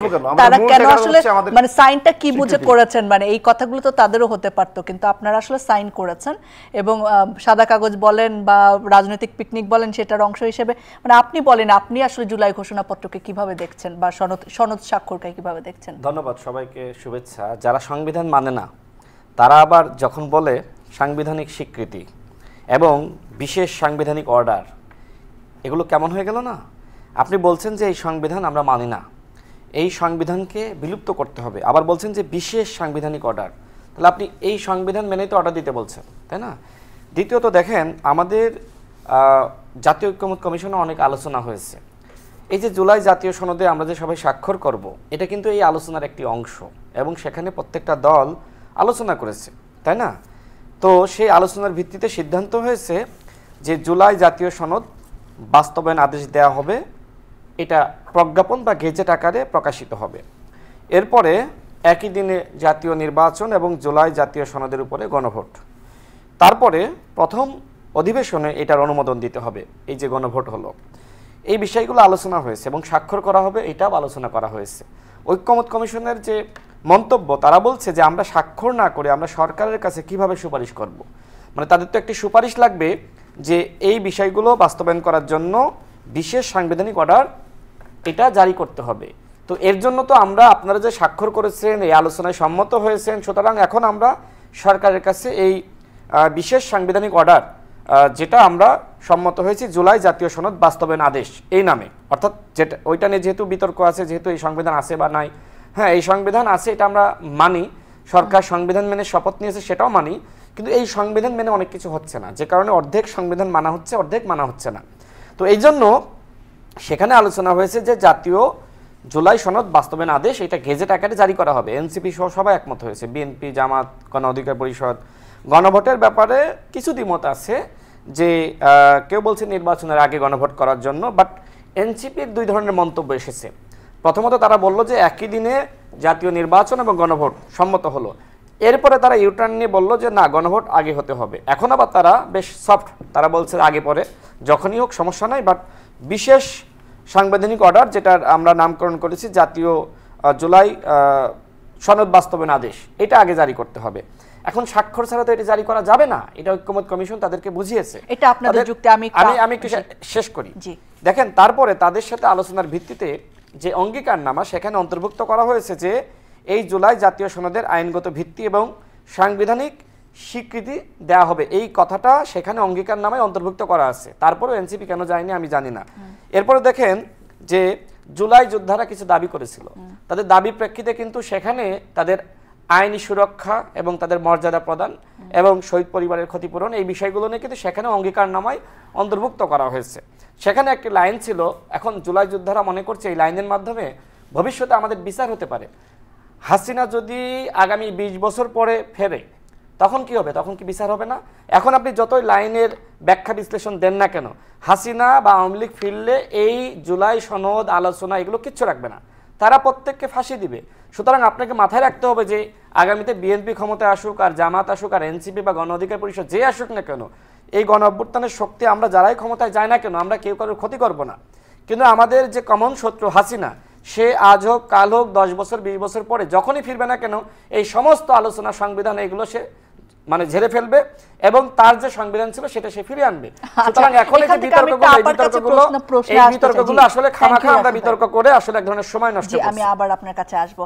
তারা কেন আসলে মানে সাইনটা কি বুঝে করেছেন, মানে এই কথাগুলো তো তাদেরও হতে পারতো, কিন্তু আপনারা আসলে সাইন করেছেন এবং সাদা কাগজ বলেন বা রাজনৈতিক পিকনিক বলেন সেটার অংশ হিসেবে, মানে আপনি বলেন আপনি আসলে জুলাই ঘোষণাপত্রকে কিভাবে দেখছেন বা সনদ স্বাক্ষরকে কিভাবে দেখছেন? ধন্যবাদ, সবাইকে শুভেচ্ছা। যারা সংবিধান মানে না তারা আবার যখন বলে সাংবিধানিক স্বীকৃতি এবং বিশেষ সাংবিধানিক অর্ডার, এগুলো কেমন হয়ে গেল না? আপনি বলছেন যে এই সংবিধান আমরা মানি না, এই সংবিধানকে বিলুপ্ত করতে হবে, আবার বলছেন যে বিশেষ সাংবিধানিক অর্ডার। তাহলে আপনি এই সংবিধান মেনেই তো অর্ডার দিতে বলছেন, তাই না? দ্বিতীয়ত দেখেন, আমাদের জাতীয় ঐক্যমত্য কমিশনে অনেক আলোচনা হয়েছে। এই যে জুলাই জাতীয় সনদে আমরা যে সবাই স্বাক্ষর করব, এটা কিন্তু এই আলোচনার একটি অংশ এবং সেখানে প্রত্যেকটা দল আলোচনা করেছে, তাই না? তো সেই আলোচনার ভিত্তিতে সিদ্ধান্ত হয়েছে যে জুলাই জাতীয় সনদ বাস্তবায়ন আদেশ দেওয়া হবে, এটা প্রজ্ঞাপন বা গেজেট আকারে প্রকাশিত হবে। এরপরে একই দিনে জাতীয় নির্বাচন এবং জুলাই জাতীয় সনদের উপরে গণভোট। তারপরে প্রথম অধিবেশনে এটার অনুমোদন দিতে হবে। এই যে গণভোট হলো, এই বিষয়গুলো আলোচনা হয়েছে এবং স্বাক্ষর করা হবে, এটাও আলোচনা করা হয়েছে। ঐক্যমত্য কমিশনের যে মন্তব্য, তারা বলছে যে আমরা স্বাক্ষর না করে আমরা সরকারের কাছে কিভাবে সুপারিশ করব। মানে তাদের তো একটি সুপারিশ লাগবে যে এই বিষয়গুলো বাস্তবায়ন করার জন্য বিশেষ সাংবিধানিক অর্ডার এটা জারি করতে হবে। তো এর জন্য তো আমরা, আপনারা যে স্বাক্ষর করেছেন, এই আলোচনায় সম্মত হয়েছেন, সুতরাং এখন আমরা সরকারের কাছে এই বিশেষ সাংবিধানিক অর্ডার, যেটা আমরা সম্মত হয়েছি জুলাই জাতীয় সনদ বাস্তবায়ন আদেশ এই নামে, অর্থাৎ যেটা ওইটা নিয়ে যেহেতু বিতর্ক আছে, যেহেতু এই সংবিধান আছে বা নাই, হ্যাঁ এই সংবিধান আছে, এটা আমরা মানি, সরকার সংবিধান মেনে শপথ নিয়েছে সেটাও মানি, কিন্তু এই সংবিধান মেনে অনেক কিছু হচ্ছে না, যে কারণে অর্ধেক সংবিধান মানা হচ্ছে, অর্ধেক মানা হচ্ছে না। তো এই জন্য সেখানে আলোচনা হয়েছে যে জাতীয় জুলাই সনদ বাস্তবায়ন আদেশ এটা গেজেট আকারে জারি করা হবে। এনসিপি সহ সবাই একমত হয়েছে, বিএনপি, জামাত, গণ অধিকার পরিষদ। গণভোটের ব্যাপারে কিছু দ্বিমত আছে, যে কেউ বলছে নির্বাচনের আগে গণভোট করার জন্য, বাট এনসিপির দুই ধরনের মন্তব্য এসেছে। প্রথমত তারা বলল যে একই দিনে জাতীয় নির্বাচন এবং গণভোট সম্মত হলো, এরপরে তারা ইউটার্ন নিয়ে বলল যে না, গণভোট আগে হতে হবে। এখন আবার তারা বেশ সফট, তারা বলছে আগে পরে যখনই হোক সমস্যা নাই, বাট বিশেষ সাংবিধানিক অর্ডার, যেটার আমরা নামকরণ করেছি জাতীয় জুলাই সনদ বাস্তবায়ন আদেশ, এটা আগে জারি করতে হবে। এখন স্বাক্ষর ছাড়া তো এটা জারি করা যাবে না, এটা ঐক্যমত্য কমিশন তাদেরকে বুঝিয়েছে। এটা আপনাদের যুক্তি, আমি একটু শেষ করি। দেখেন, তারপরে তাদের সাথে আলোচনার ভিত্তিতে যে অঙ্গীকারনামা, সেখানে অন্তর্ভুক্ত করা হয়েছে যে এই জুলাই জাতীয় সনদের আইনগত ভিত্তি এবং সাংবিধানিক স্বীকৃতি দেওয়া হবে, এই কথাটা সেখানে অঙ্গীকারনামায় অন্তর্ভুক্ত করা আছে। তারপরেও এনসিপি কেন যায়নি আমি জানি না। এরপরে দেখেন যে জুলাই যোদ্ধারা কিছু দাবি করেছিল, তাদের দাবি প্রেক্ষিতে কিন্তু সেখানে তাদের আইনি সুরক্ষা এবং তাদের মর্যাদা প্রদান এবং শহীদ পরিবারের ক্ষতিপূরণ, এই বিষয়গুলো নিয়ে কিন্তু সেখানে অঙ্গীকারনামায় অন্তর্ভুক্ত করা হয়েছে। সেখানে একটি লাইন ছিল, এখন জুলাই যোদ্ধারা মনে করছে এই লাইনের মাধ্যমে ভবিষ্যতে আমাদের বিচার হতে পারে। হাসিনা যদি আগামী 20 বছর পরে ফেরে, তখন কি হবে? তখন কি বিচার হবে না? এখন আপনি যতই লাইনের ব্যাখ্যা বিশ্লেষণ দেন না কেন, হাসিনা বা আওয়ামী লীগ ফিরলে এই জুলাই সনদ আলোচনা এগুলো কিচ্ছু রাখবে না, তারা প্রত্যেককে ফাঁসি দিবে। সুতরাং আপনাকে মাথায় রাখতে হবে যে আগামীতে বিএনপি ক্ষমতায় আসুক, আর জামাত আসুক, আর এনসিপি বা গণ অধিকার পরিষদ যে আসুক না কেন, এই গণ অভ্যুত্থানের শক্তি আমরা যারাই ক্ষমতায় যাই না কেন, আমরা কেউ কারোর ক্ষতি করব না। কিন্তু আমাদের যে কমন শত্রু হাসিনা, সে আজ হোক, কাল হোক, 10 বছর 20 বছর পরে যখনই ফিরবে না কেন, এই সমস্ত আলোচনা, সংবিধান, এগুলো সে মানে ঝেড়ে ফেলবে এবং তার যে সংবিধান ছিল সেটা সে ফিরিয়ে আনবে। সুতরাং এখন এই বিতর্কগুলো আসলে খামাখা আমরা বিতর্ক করে আসলে এক ধরনের সময় নষ্ট করছি। আমি আবার আপনার কাছে আসবো।